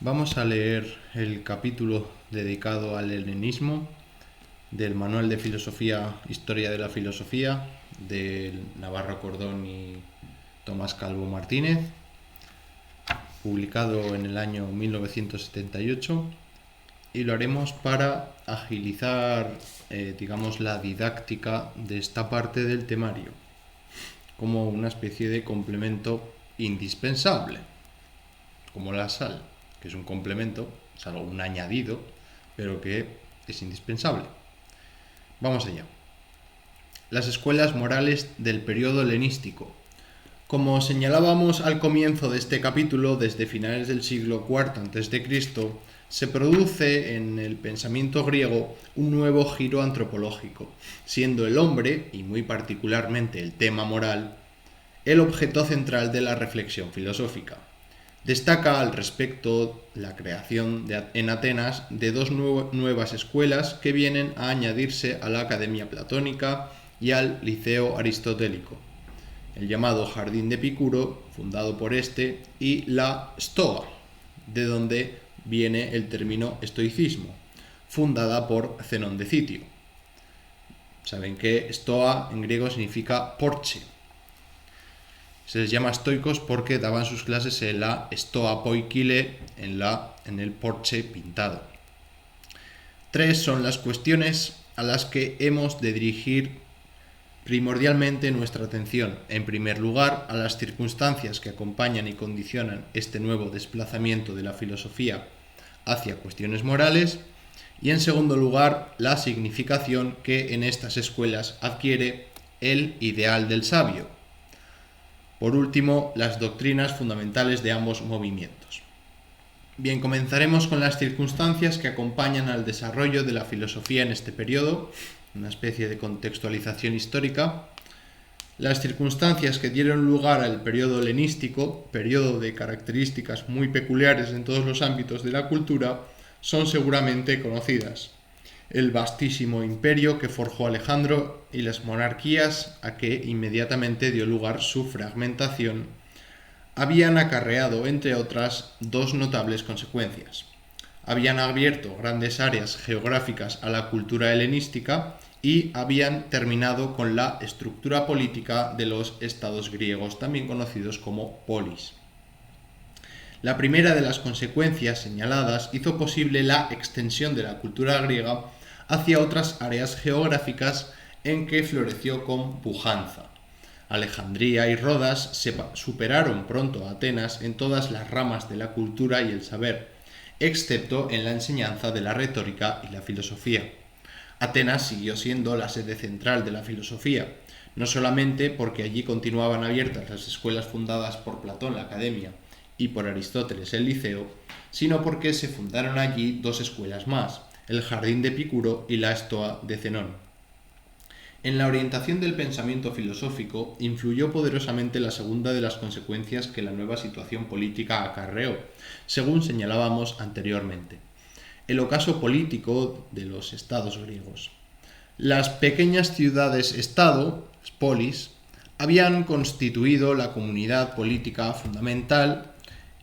Vamos a leer el capítulo dedicado al helenismo del Manual de Filosofía, Historia de la Filosofía, de Navarro Cordón y Tomás Calvo Martínez, publicado en el año 1978, y lo haremos para agilizar, la didáctica de esta parte del temario, como una especie de complemento indispensable, como la sal, que es un complemento, es algo, un añadido, pero que es indispensable. Vamos allá. Las escuelas morales del periodo helenístico. Como señalábamos al comienzo de este capítulo, desde finales del siglo IV a.C., se produce en el pensamiento griego un nuevo giro antropológico, siendo el hombre, y muy particularmente el tema moral, el objeto central de la reflexión filosófica. Destaca al respecto la creación en Atenas de dos nuevas escuelas que vienen a añadirse a la Academia Platónica y al Liceo Aristotélico: el llamado Jardín de Epicuro, fundado por este, y la Stoa, de donde viene el término estoicismo, fundada por Zenón de Citio. Saben que Stoa en griego significa porche. Se les llama estoicos porque daban sus clases en la Stoa Poikile, en el porche pintado. 3 son las cuestiones a las que hemos de dirigir primordialmente nuestra atención. En primer lugar, a las circunstancias que acompañan y condicionan este nuevo desplazamiento de la filosofía hacia cuestiones morales, y en segundo lugar, la significación que en estas escuelas adquiere el ideal del sabio. Por último, las doctrinas fundamentales de ambos movimientos. Bien, comenzaremos con las circunstancias que acompañan al desarrollo de la filosofía en este periodo, una especie de contextualización histórica. Las circunstancias que dieron lugar al periodo helenístico, periodo de características muy peculiares en todos los ámbitos de la cultura, son seguramente conocidas: el vastísimo imperio que forjó Alejandro y las monarquías a que inmediatamente dio lugar su fragmentación habían acarreado, entre otras, dos notables consecuencias. Habían abierto grandes áreas geográficas a la cultura helenística y habían terminado con la estructura política de los estados griegos, también conocidos como polis. La primera de las consecuencias señaladas hizo posible la extensión de la cultura griega hacia otras áreas geográficas en que floreció con pujanza. Alejandría y Rodas se superaron pronto a Atenas en todas las ramas de la cultura y el saber, excepto en la enseñanza de la retórica y la filosofía. Atenas siguió siendo la sede central de la filosofía, no solamente porque allí continuaban abiertas las escuelas fundadas por Platón, la Academia, y por Aristóteles, el Liceo, sino porque se fundaron allí dos escuelas más, el Jardín de Epicuro y la Stoa de Zenón. En la orientación del pensamiento filosófico influyó poderosamente la segunda de las consecuencias que la nueva situación política acarreó, según señalábamos anteriormente: el ocaso político de los estados griegos. Las pequeñas ciudades-estado, polis, habían constituido la comunidad política fundamental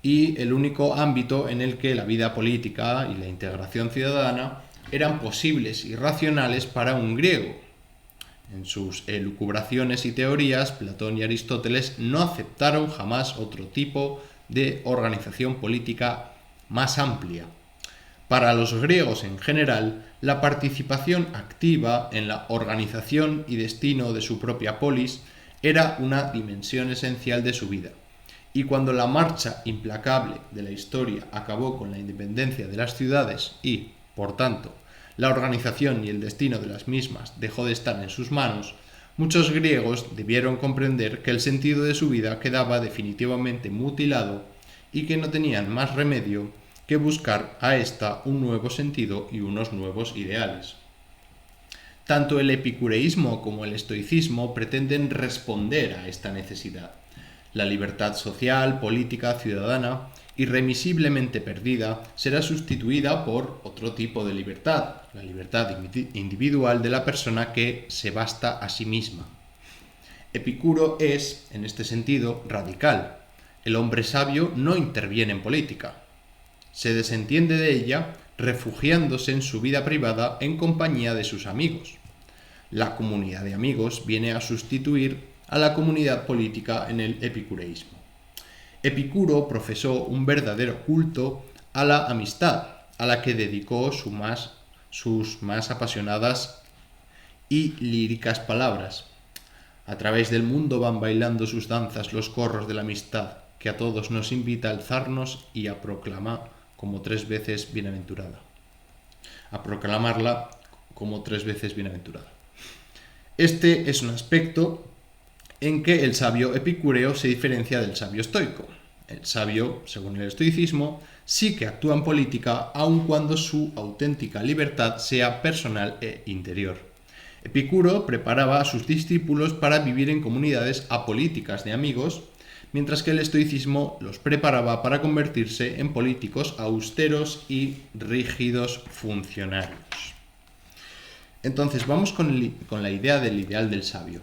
y el único ámbito en el que la vida política y la integración ciudadana eran posibles y racionales para un griego. En sus elucubraciones y teorías, Platón y Aristóteles no aceptaron jamás otro tipo de organización política más amplia. Para los griegos en general, la participación activa en la organización y destino de su propia polis era una dimensión esencial de su vida. Y cuando la marcha implacable de la historia acabó con la independencia de las ciudades y, por tanto, la organización y el destino de las mismas dejó de estar en sus manos, muchos griegos debieron comprender que el sentido de su vida quedaba definitivamente mutilado y que no tenían más remedio que buscar a ésta un nuevo sentido y unos nuevos ideales. Tanto el epicureísmo como el estoicismo pretenden responder a esta necesidad. La libertad social, política, ciudadana, irremisiblemente perdida, será sustituida por otro tipo de libertad, la libertad individual de la persona que se basta a sí misma. Epicuro es, en este sentido, radical. El hombre sabio no interviene en política. Se desentiende de ella, refugiándose en su vida privada en compañía de sus amigos. La comunidad de amigos viene a sustituir a la comunidad política en el epicureísmo. Epicuro profesó un verdadero culto a la amistad, a la que dedicó sus más apasionadas y líricas palabras. A través del mundo van bailando sus danzas los corros de la amistad, que a todos nos invita a alzarnos y a proclamar como 3 veces bienaventurada. A proclamarla como 3 veces bienaventurada. Este es un aspecto en que el sabio epicúreo se diferencia del sabio estoico. El sabio, según el estoicismo, sí que actúa en política aun cuando su auténtica libertad sea personal e interior. Epicuro preparaba a sus discípulos para vivir en comunidades apolíticas de amigos, mientras que el estoicismo los preparaba para convertirse en políticos austeros y rígidos funcionarios. Entonces vamos con la idea del ideal del sabio.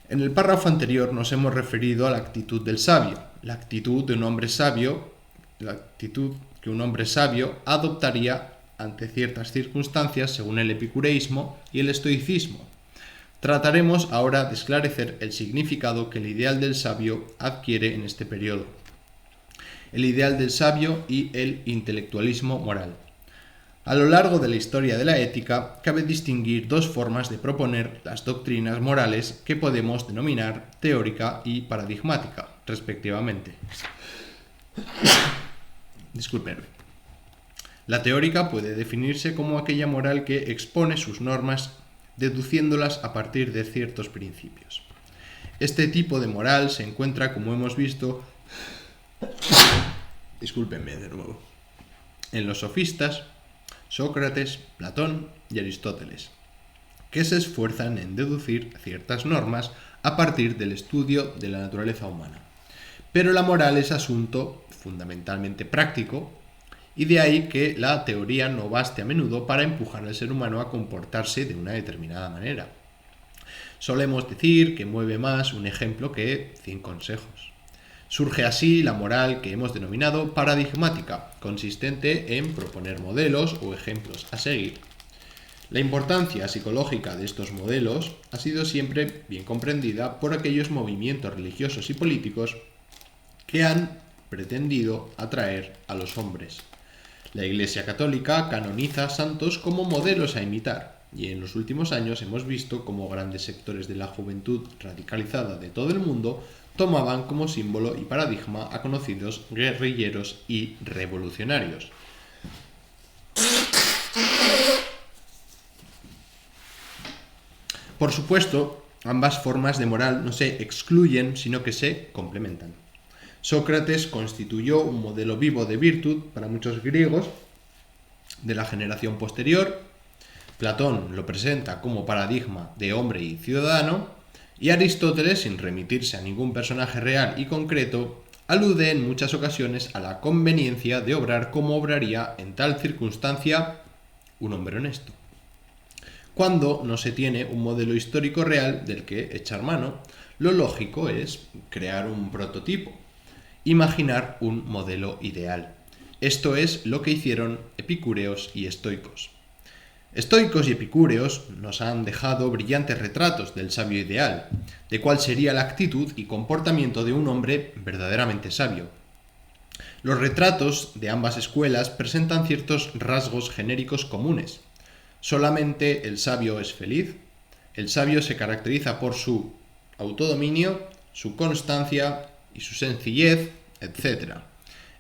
En el párrafo anterior nos hemos referido a la actitud del sabio, la actitud de un hombre sabio, la actitud que un hombre sabio adoptaría ante ciertas circunstancias según el epicureísmo y el estoicismo. Trataremos ahora de esclarecer el significado que el ideal del sabio adquiere en este periodo. El ideal del sabio y el intelectualismo moral. A lo largo de la historia de la ética, cabe distinguir 2 formas de proponer las doctrinas morales que podemos denominar teórica y paradigmática, respectivamente. Disculpenme. La teórica puede definirse como aquella moral que expone sus normas deduciéndolas a partir de ciertos principios. Este tipo de moral se encuentra, como hemos visto, discúlpenme de nuevo, en los sofistas, Sócrates, Platón y Aristóteles, que se esfuerzan en deducir ciertas normas a partir del estudio de la naturaleza humana. Pero la moral es asunto fundamentalmente práctico, y de ahí que la teoría no baste a menudo para empujar al ser humano a comportarse de una determinada manera. Solemos decir que mueve más un ejemplo que 100 consejos. Surge así la moral que hemos denominado paradigmática, consistente en proponer modelos o ejemplos a seguir. La importancia psicológica de estos modelos ha sido siempre bien comprendida por aquellos movimientos religiosos y políticos que han pretendido atraer a los hombres. La Iglesia Católica canoniza santos como modelos a imitar, y en los últimos años hemos visto cómo grandes sectores de la juventud radicalizada de todo el mundo tomaban como símbolo y paradigma a conocidos guerrilleros y revolucionarios. Por supuesto, ambas formas de moral no se excluyen, sino que se complementan. Sócrates constituyó un modelo vivo de virtud para muchos griegos de la generación posterior, Platón lo presenta como paradigma de hombre y ciudadano, y Aristóteles, sin remitirse a ningún personaje real y concreto, alude en muchas ocasiones a la conveniencia de obrar como obraría en tal circunstancia un hombre honesto. Cuando no se tiene un modelo histórico real del que echar mano, lo lógico es crear un prototipo, imaginar un modelo ideal. Esto es lo que hicieron epicúreos y estoicos. Estoicos y epicúreos nos han dejado brillantes retratos del sabio ideal, de cuál sería la actitud y comportamiento de un hombre verdaderamente sabio. Los retratos de ambas escuelas presentan ciertos rasgos genéricos comunes. Solamente el sabio es feliz. El sabio se caracteriza por su autodominio, su constancia y su sencillez, etc.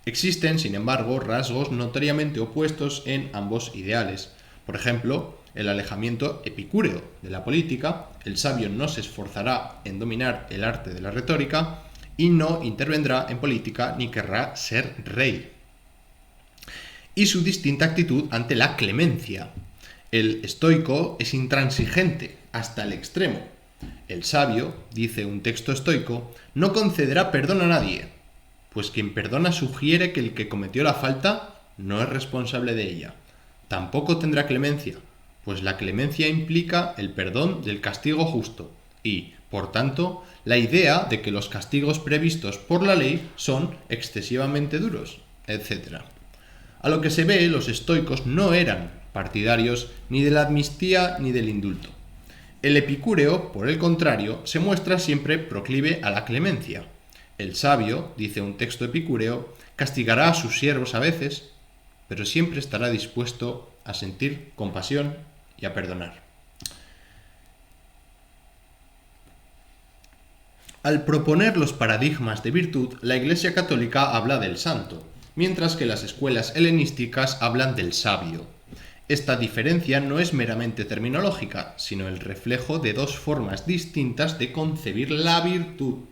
Existen, sin embargo, rasgos notoriamente opuestos en ambos ideales. Por ejemplo, el alejamiento epicúreo de la política. El sabio no se esforzará en dominar el arte de la retórica y no intervendrá en política ni querrá ser rey. Y su distinta actitud ante la clemencia. El estoico es intransigente hasta el extremo. El sabio, dice un texto estoico, no concederá perdón a nadie, pues quien perdona sugiere que el que cometió la falta no es responsable de ella. Tampoco tendrá clemencia, pues la clemencia implica el perdón del castigo justo y, por tanto, la idea de que los castigos previstos por la ley son excesivamente duros, etc. A lo que se ve, los estoicos no eran partidarios ni de la amnistía ni del indulto. El epicúreo, por el contrario, se muestra siempre proclive a la clemencia. El sabio, dice un texto epicúreo, castigará a sus siervos a veces, pero siempre estará dispuesto a sentir compasión y a perdonar. Al proponer los paradigmas de virtud, la Iglesia Católica habla del santo, mientras que las escuelas helenísticas hablan del sabio. Esta diferencia no es meramente terminológica, sino el reflejo de dos formas distintas de concebir la virtud.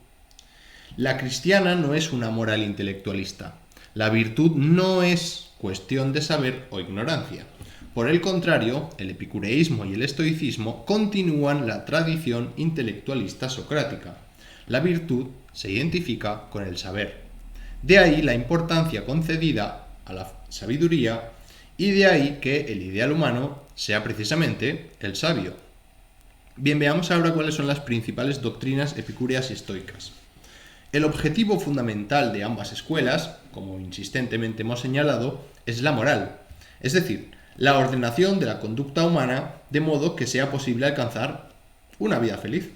La cristiana no es una moral intelectualista. La virtud no es cuestión de saber o ignorancia. Por el contrario, el epicureísmo y el estoicismo continúan la tradición intelectualista socrática. La virtud se identifica con el saber. De ahí la importancia concedida a la sabiduría y de ahí que el ideal humano sea precisamente el sabio. Bien, veamos ahora cuáles son las principales doctrinas epicúreas y estoicas. El objetivo fundamental de ambas escuelas, como insistentemente hemos señalado, es la moral, es decir, la ordenación de la conducta humana de modo que sea posible alcanzar una vida feliz.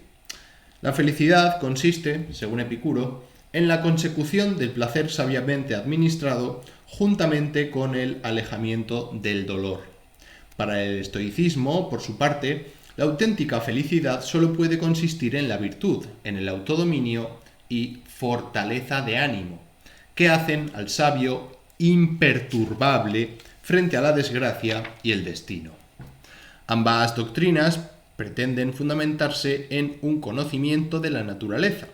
La felicidad consiste, según Epicuro, en la consecución del placer sabiamente administrado juntamente con el alejamiento del dolor. Para el estoicismo, por su parte, la auténtica felicidad solo puede consistir en la virtud, en el autodominio y fortaleza de ánimo, que hacen al sabio imperturbable frente a la desgracia y el destino. Ambas doctrinas pretenden fundamentarse en un conocimiento de la naturaleza,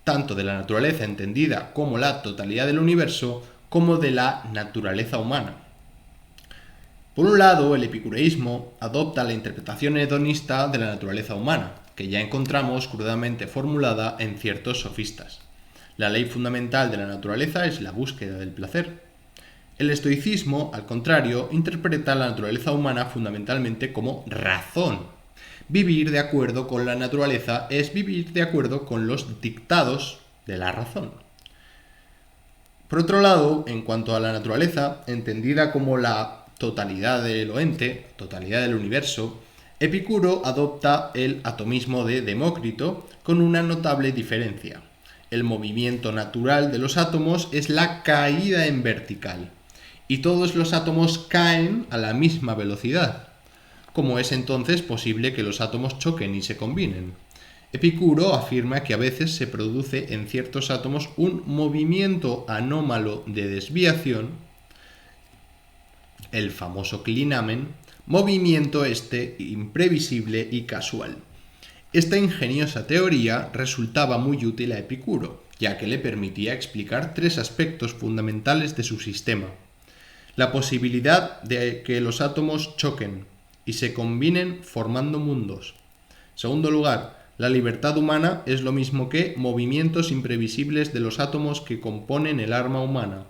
tanto de la naturaleza entendida como la totalidad del universo, como de la naturaleza humana. Por un lado, el epicureísmo adopta la interpretación hedonista de la naturaleza humana, que ya encontramos crudamente formulada en ciertos sofistas. La ley fundamental de la naturaleza es la búsqueda del placer. El estoicismo, al contrario, interpreta la naturaleza humana fundamentalmente como razón. Vivir de acuerdo con la naturaleza es vivir de acuerdo con los dictados de la razón. Por otro lado, en cuanto a la naturaleza, entendida como la totalidad del ente, totalidad del universo, Epicuro adopta el atomismo de Demócrito con una notable diferencia. El movimiento natural de los átomos es la caída en vertical, y todos los átomos caen a la misma velocidad. ¿Cómo es entonces posible que los átomos choquen y se combinen? Epicuro afirma que a veces se produce en ciertos átomos un movimiento anómalo de desviación, el famoso clinamen, movimiento imprevisible y casual. Esta ingeniosa teoría resultaba muy útil a Epicuro, ya que le permitía explicar tres aspectos fundamentales de su sistema: la posibilidad de que los átomos choquen y se combinen formando mundos. En segundo lugar, la libertad humana es lo mismo que movimientos imprevisibles de los átomos que componen el alma humana.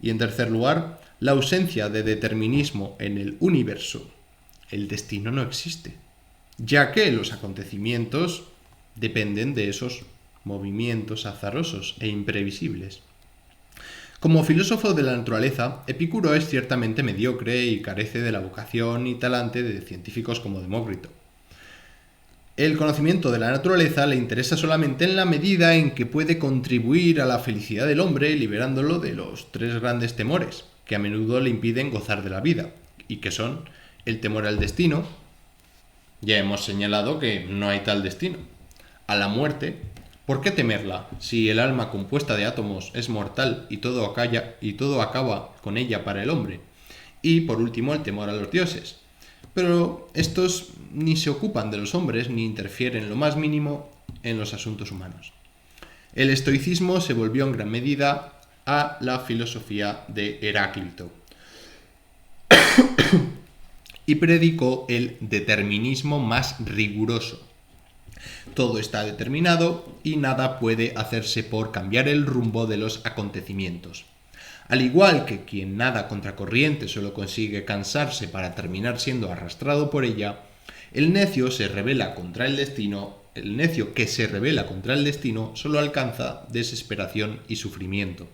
Y en tercer lugar, la ausencia de determinismo en el universo. El destino no existe, ya que los acontecimientos dependen de esos movimientos azarosos e imprevisibles. Como filósofo de la naturaleza, Epicuro es ciertamente mediocre y carece de la vocación y talante de científicos como Demócrito. El conocimiento de la naturaleza le interesa solamente en la medida en que puede contribuir a la felicidad del hombre liberándolo de los tres grandes temores que a menudo le impiden gozar de la vida, y que son el temor al destino, ya hemos señalado que no hay tal destino, a la muerte. ¿Por qué temerla si el alma compuesta de átomos es mortal y todo acaba con ella para el hombre? Y por último, el temor a los dioses. Pero estos ni se ocupan de los hombres ni interfieren lo más mínimo en los asuntos humanos. El estoicismo se volvió en gran medida a la filosofía de Heráclito y predicó el determinismo más riguroso. Todo está determinado y nada puede hacerse por cambiar el rumbo de los acontecimientos. Al igual que quien nada contracorriente solo consigue cansarse para terminar siendo arrastrado por ella, el necio que se rebela contra el destino solo alcanza desesperación y sufrimiento.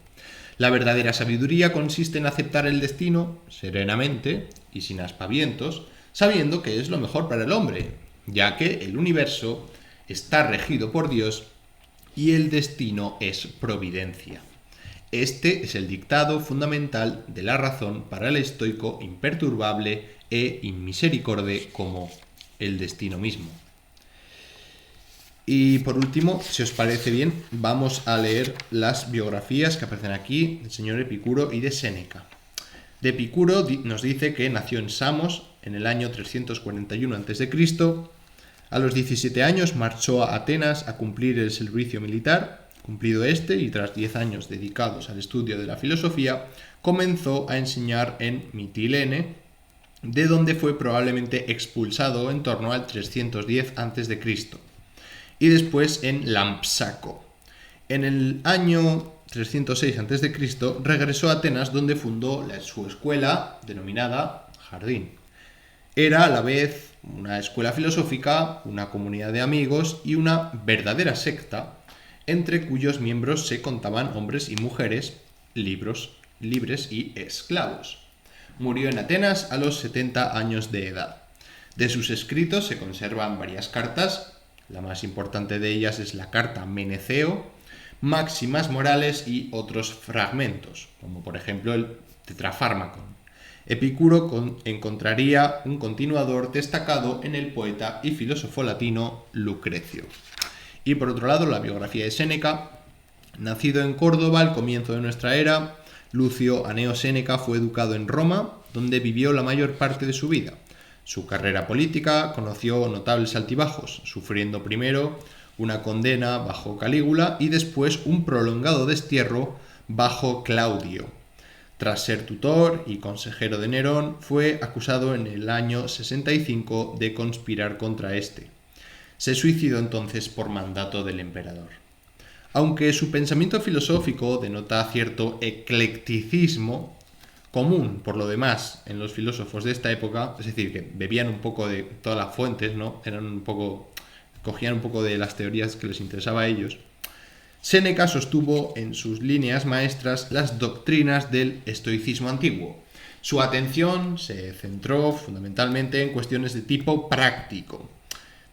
La verdadera sabiduría consiste en aceptar el destino serenamente y sin aspavientos, sabiendo que es lo mejor para el hombre, ya que el universo está regido por Dios y el destino es providencia. Este es el dictado fundamental de la razón para el estoico imperturbable e inmisericorde como el destino mismo. Y por último, si os parece bien, vamos a leer las biografías que aparecen aquí del señor Epicuro y de Séneca. De Epicuro nos dice que nació en Samos en el año 341 a.C. A los 17 años marchó a Atenas a cumplir el servicio militar. Cumplido este, y tras 10 años dedicados al estudio de la filosofía, comenzó a enseñar en Mitilene, de donde fue probablemente expulsado en torno al 310 a.C., y después en Lampsaco. En el año 306 a.C. regresó a Atenas, donde fundó su escuela denominada Jardín. Era a la vez una escuela filosófica, una comunidad de amigos y una verdadera secta, entre cuyos miembros se contaban hombres y mujeres, libres y esclavos. Murió en Atenas a los 70 años de edad. De sus escritos se conservan varias cartas. La más importante de ellas es la carta Meneceo, máximas morales y otros fragmentos, como por ejemplo el Tetrafármacon. Epicuro encontraría un continuador destacado en el poeta y filósofo latino Lucrecio. Y por otro lado, la biografía de Séneca. Nacido en Córdoba al comienzo de nuestra era, Lucio Aneo Séneca fue educado en Roma, donde vivió la mayor parte de su vida. Su carrera política conoció notables altibajos, sufriendo primero una condena bajo Calígula y después un prolongado destierro bajo Claudio. Tras ser tutor y consejero de Nerón, fue acusado en el año 65 de conspirar contra este. Se suicidó entonces por mandato del emperador. Aunque su pensamiento filosófico denota cierto eclecticismo, común por lo demás en los filósofos de esta época, es decir, que bebían un poco de todas las fuentes, ¿no? Cogían un poco de las teorías que les interesaba a ellos, Séneca sostuvo en sus líneas maestras las doctrinas del estoicismo antiguo. Su atención se centró fundamentalmente en cuestiones de tipo práctico,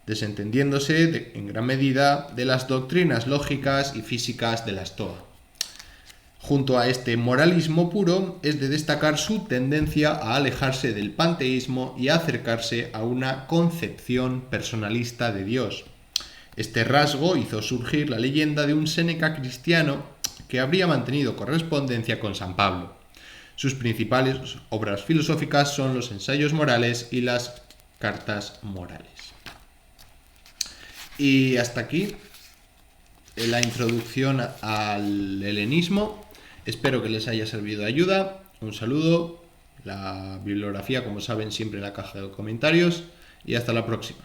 desentendiéndose en gran medida de las doctrinas lógicas y físicas de la Estoa. Junto a este moralismo puro, es de destacar su tendencia a alejarse del panteísmo y a acercarse a una concepción personalista de Dios. Este rasgo hizo surgir la leyenda de un Séneca cristiano que habría mantenido correspondencia con San Pablo. Sus principales obras filosóficas son los ensayos morales y las cartas morales. Y hasta aquí la introducción al helenismo. Espero que les haya servido de ayuda. Un saludo. La bibliografía, como saben, siempre en la caja de comentarios. Y hasta la próxima.